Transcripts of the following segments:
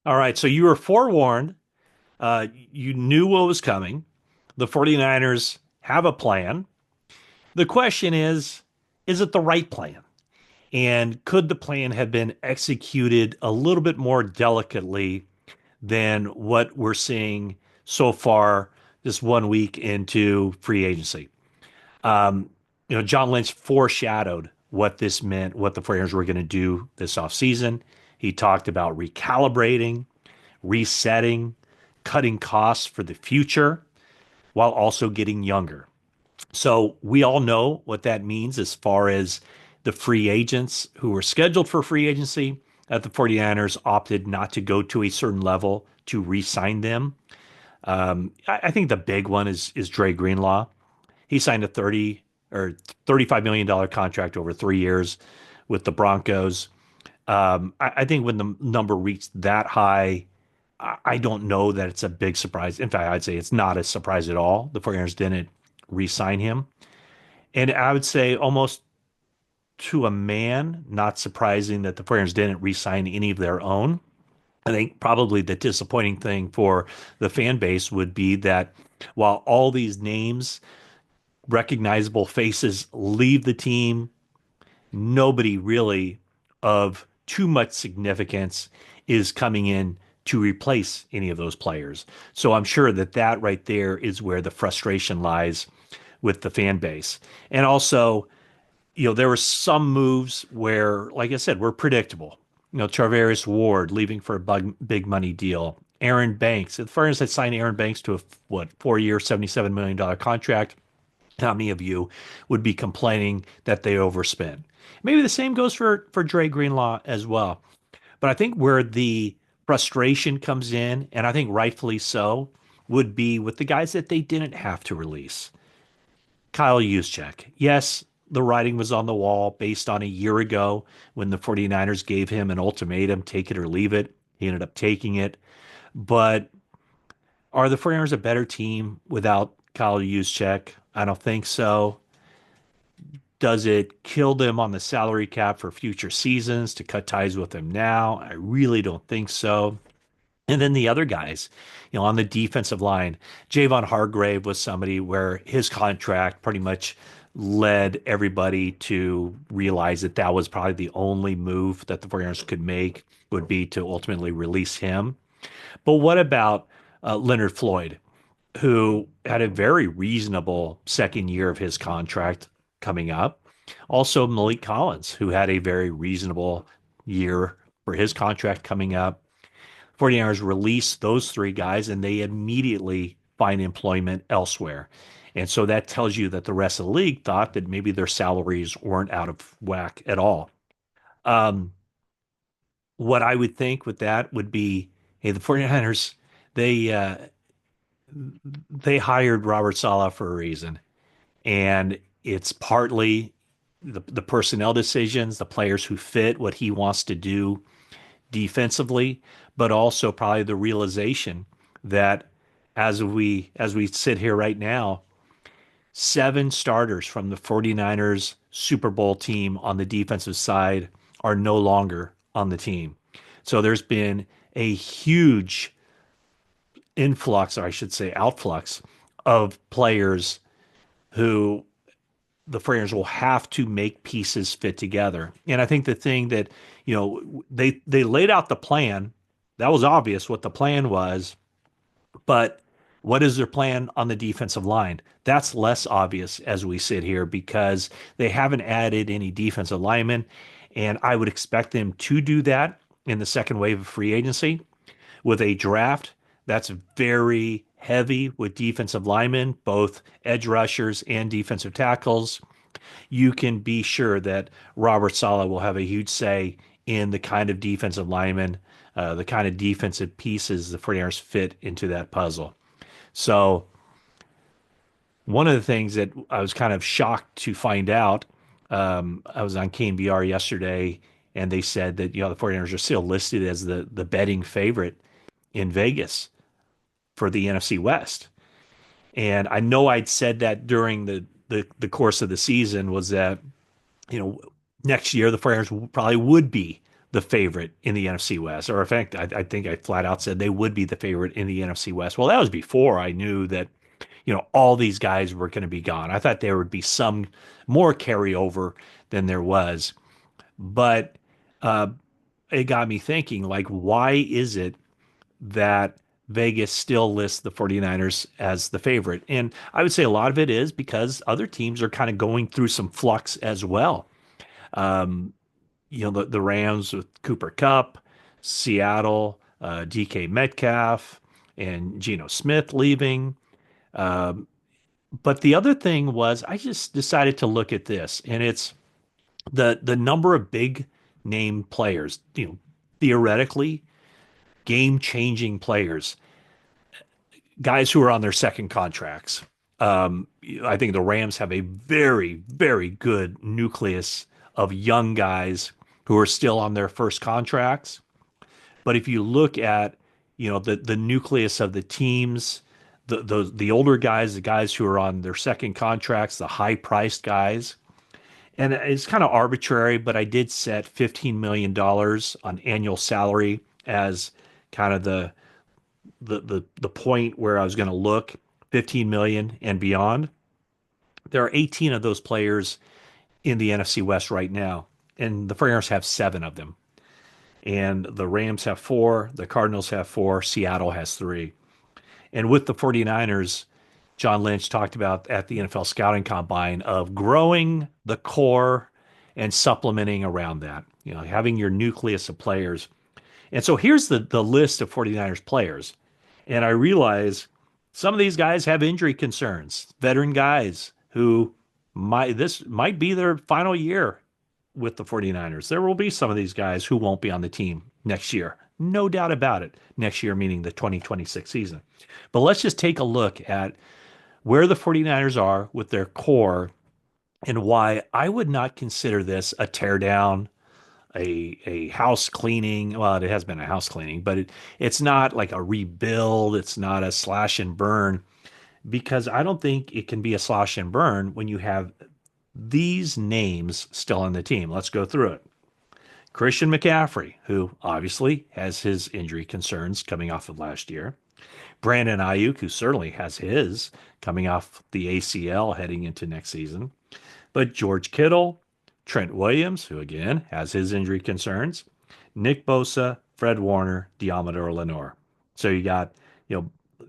All right, so you were forewarned. You knew what was coming. The 49ers have a plan. The question is it the right plan? And could the plan have been executed a little bit more delicately than what we're seeing so far this 1 week into free agency? Um, John Lynch foreshadowed what this meant, what the 49ers were going to do this offseason. He talked about recalibrating, resetting, cutting costs for the future while also getting younger. So we all know what that means as far as the free agents who were scheduled for free agency at the 49ers opted not to go to a certain level to re-sign them. I think the big one is Dre Greenlaw. He signed a 30 or $35 million contract over 3 years with the Broncos. I think when the number reached that high, I don't know that it's a big surprise. In fact, I'd say it's not a surprise at all. The 49ers didn't re-sign him. And I would say almost to a man, not surprising that the 49ers didn't re-sign any of their own. I think probably the disappointing thing for the fan base would be that while all these names, recognizable faces leave the team, nobody really of too much significance is coming in to replace any of those players. So I'm sure that that right there is where the frustration lies with the fan base. And also, there were some moves where, like I said, were predictable. Charvarius Ward leaving for a big money deal. Aaron Banks. The Fernandes had signed Aaron Banks to a 4 year, $77 million contract. How many of you would be complaining that they overspent? Maybe the same goes for Dre Greenlaw as well. But I think where the frustration comes in, and I think rightfully so, would be with the guys that they didn't have to release. Kyle Juszczyk. Yes, the writing was on the wall based on a year ago when the 49ers gave him an ultimatum, take it or leave it. He ended up taking it. But are the 49ers a better team without Kyle Juszczyk? I don't think so. Does it kill them on the salary cap for future seasons to cut ties with them now? I really don't think so. And then the other guys, on the defensive line, Javon Hargrave was somebody where his contract pretty much led everybody to realize that that was probably the only move that the 49ers could make would be to ultimately release him. But what about Leonard Floyd, who had a very reasonable second year of his contract coming up? Also, Malik Collins, who had a very reasonable year for his contract coming up. 49ers release those three guys and they immediately find employment elsewhere. And so that tells you that the rest of the league thought that maybe their salaries weren't out of whack at all. Um, what I would think with that would be, hey, the 49ers, they uh, they hired Robert Saleh for a reason. And it's partly the personnel decisions, the players who fit what he wants to do defensively, but also probably the realization that as we sit here right now, seven starters from the 49ers Super Bowl team on the defensive side are no longer on the team. So there's been a huge influx, or I should say outflux, of players who the Framers will have to make pieces fit together. And I think the thing that, they laid out the plan. That was obvious what the plan was, but what is their plan on the defensive line? That's less obvious as we sit here because they haven't added any defensive linemen. And I would expect them to do that in the second wave of free agency with a draft that's very heavy with defensive linemen, both edge rushers and defensive tackles. You can be sure that Robert Saleh will have a huge say in the kind of defensive linemen, the kind of defensive pieces the 49ers fit into that puzzle. So, one of the things that I was kind of shocked to find out, I was on KNBR yesterday, and they said that, the 49ers are still listed as the betting favorite in Vegas for the NFC West. And I know I'd said that during the course of the season was that, you know, next year the 49ers probably would be the favorite in the NFC West. Or in fact, I think I flat out said they would be the favorite in the NFC West. Well, that was before I knew that, all these guys were going to be gone. I thought there would be some more carryover than there was. But uh, it got me thinking, like, why is it that Vegas still lists the 49ers as the favorite? And I would say a lot of it is because other teams are kind of going through some flux as well. Um, the Rams with Cooper Kupp, Seattle, DK Metcalf, and Geno Smith leaving. Um, but the other thing was I just decided to look at this, and it's the number of big name players, theoretically game changing players, guys who are on their second contracts. I think the Rams have a very, very good nucleus of young guys who are still on their first contracts. But if you look at, the nucleus of the teams, the older guys, the guys who are on their second contracts, the high priced guys, and it's kind of arbitrary, but I did set $15 million on annual salary as kind of the point where I was going to look 15 million and beyond. There are 18 of those players in the NFC West right now, and the 49ers have 7 of them. And the Rams have 4, the Cardinals have 4, Seattle has 3. And with the 49ers, John Lynch talked about at the NFL Scouting Combine of growing the core and supplementing around that, having your nucleus of players. And so here's the list of 49ers players. And I realize some of these guys have injury concerns, veteran guys who this might be their final year with the 49ers. There will be some of these guys who won't be on the team next year. No doubt about it. Next year, meaning the 2026 season. But let's just take a look at where the 49ers are with their core and why I would not consider this a teardown, a house cleaning. Well, it has been a house cleaning, but it's not like a rebuild. It's not a slash and burn, because I don't think it can be a slash and burn when you have these names still on the team. Let's go through it. Christian McCaffrey, who obviously has his injury concerns coming off of last year. Brandon Ayuk, who certainly has his coming off the ACL heading into next season. But George Kittle, Trent Williams, who again has his injury concerns, Nick Bosa, Fred Warner, Diamador Lenore. So you got,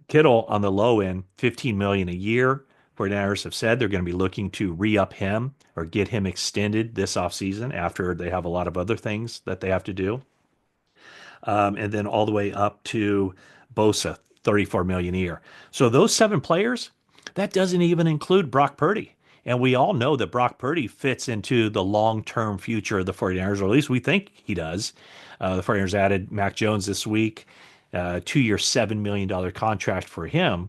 Kittle on the low end, $15 million a year. 49ers have said they're going to be looking to re-up him or get him extended this offseason after they have a lot of other things that they have to do. And then all the way up to Bosa, $34 million a year. So those 7 players, that doesn't even include Brock Purdy. And we all know that Brock Purdy fits into the long-term future of the 49ers, or at least we think he does. The 49ers added Mac Jones this week, 2-year, $7 million contract for him.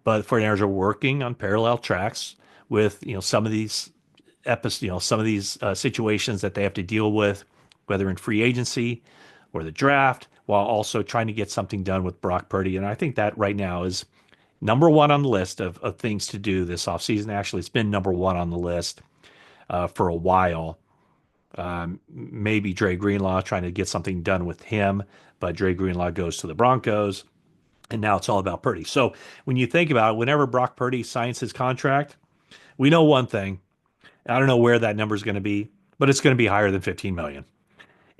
But the 49ers are working on parallel tracks with, some of these situations that they have to deal with, whether in free agency or the draft, while also trying to get something done with Brock Purdy. And I think that right now is number one on the list of things to do this offseason. Actually, it's been number one on the list for a while. Maybe Dre Greenlaw, trying to get something done with him, but Dre Greenlaw goes to the Broncos, and now it's all about Purdy. So when you think about it, whenever Brock Purdy signs his contract, we know one thing. I don't know where that number is going to be, but it's going to be higher than 15 million.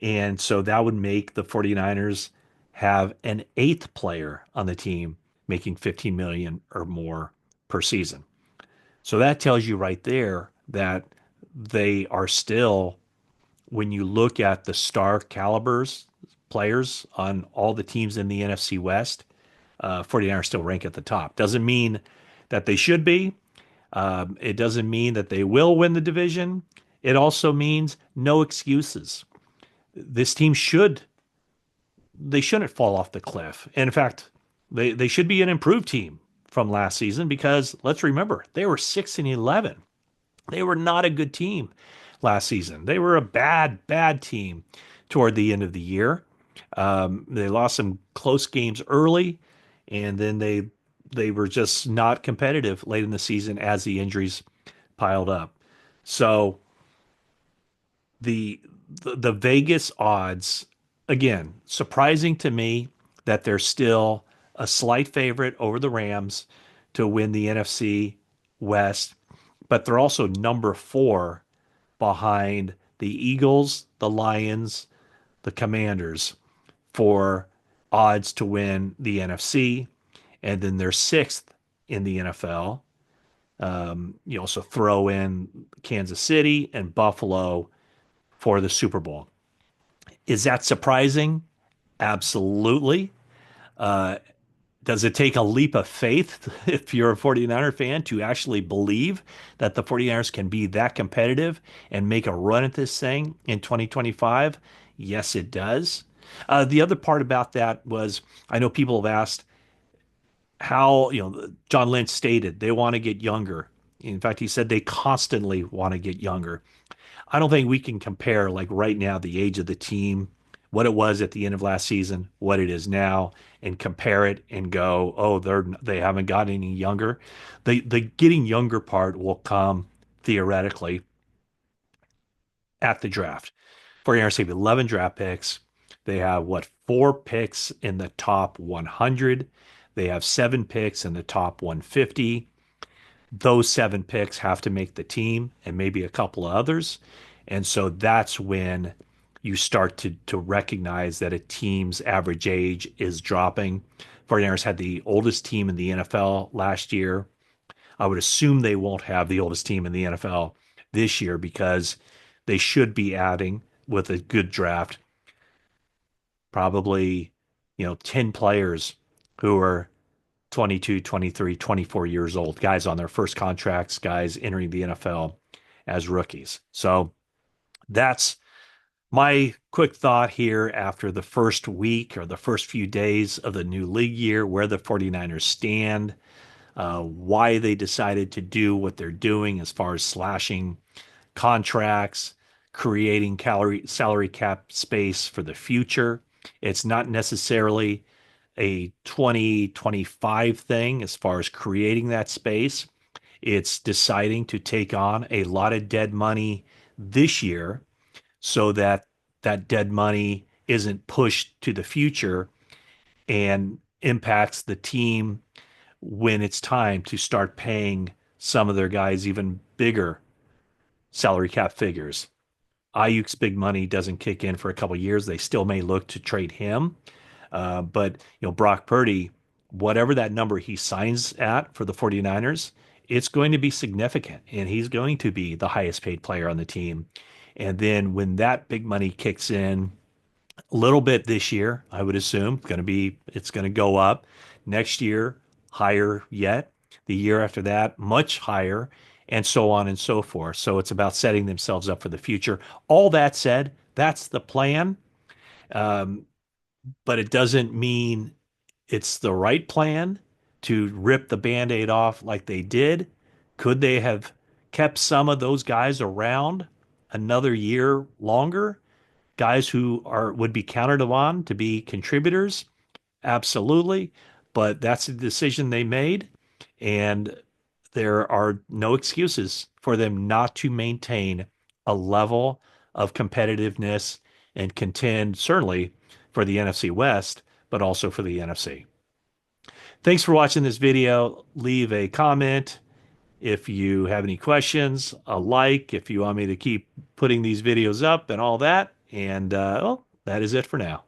And so that would make the 49ers have an 8th player on the team making 15 million or more per season. So that tells you right there that they are still, when you look at the star calibers players on all the teams in the NFC West, 49ers still rank at the top. Doesn't mean that they should be. It doesn't mean that they will win the division. It also means no excuses. This team shouldn't fall off the cliff. And in fact, they should be an improved team from last season, because let's remember, they were 6-11. They were not a good team last season. They were a bad team toward the end of the year. They lost some close games early, and then they were just not competitive late in the season as the injuries piled up. So the the Vegas odds, again, surprising to me that they're still a slight favorite over the Rams to win the NFC West, but they're also number four behind the Eagles, the Lions, the Commanders for odds to win the NFC. And then they're sixth in the NFL. You also throw in Kansas City and Buffalo for the Super Bowl. Is that surprising? Absolutely. Uh, does it take a leap of faith if you're a 49er fan to actually believe that the 49ers can be that competitive and make a run at this thing in 2025? Yes, it does. The other part about that was I know people have asked how, John Lynch stated they want to get younger. In fact, he said they constantly want to get younger. I don't think we can compare like right now the age of the team, what it was at the end of last season, what it is now, and compare it and go, oh, they haven't got any younger. The getting younger part will come theoretically at the draft. 49ers have 11 draft picks. They have what, four picks in the top 100. They have seven picks in the top 150. Those seven picks have to make the team and maybe a couple of others. And so that's when you start to recognize that a team's average age is dropping. 49ers had the oldest team in the NFL last year. I would assume they won't have the oldest team in the NFL this year because they should be adding with a good draft, probably, 10 players who are 22, 23, 24 years old, guys on their first contracts, guys entering the NFL as rookies. So that's my quick thought here after the first week or the first few days of the new league year, where the 49ers stand, why they decided to do what they're doing as far as slashing contracts, creating salary cap space for the future. It's not necessarily a 2025 thing as far as creating that space. It's deciding to take on a lot of dead money this year so that that dead money isn't pushed to the future and impacts the team when it's time to start paying some of their guys even bigger salary cap figures. Ayuk's big money doesn't kick in for a couple of years. They still may look to trade him. But Brock Purdy, whatever that number he signs at for the 49ers, it's going to be significant and he's going to be the highest paid player on the team. And then when that big money kicks in a little bit this year, I would assume it's going to go up. Next year, higher yet. The year after that, much higher, and so on and so forth. So it's about setting themselves up for the future. All that said, that's the plan. Um, but it doesn't mean it's the right plan to rip the band-aid off like they did. Could they have kept some of those guys around another year longer? Guys who would be counted on to be contributors? Absolutely. But that's the decision they made. And there are no excuses for them not to maintain a level of competitiveness and contend, certainly for the NFC West, but also for the NFC. Thanks for watching this video. Leave a comment if you have any questions, a like if you want me to keep putting these videos up and all that. And well, that is it for now.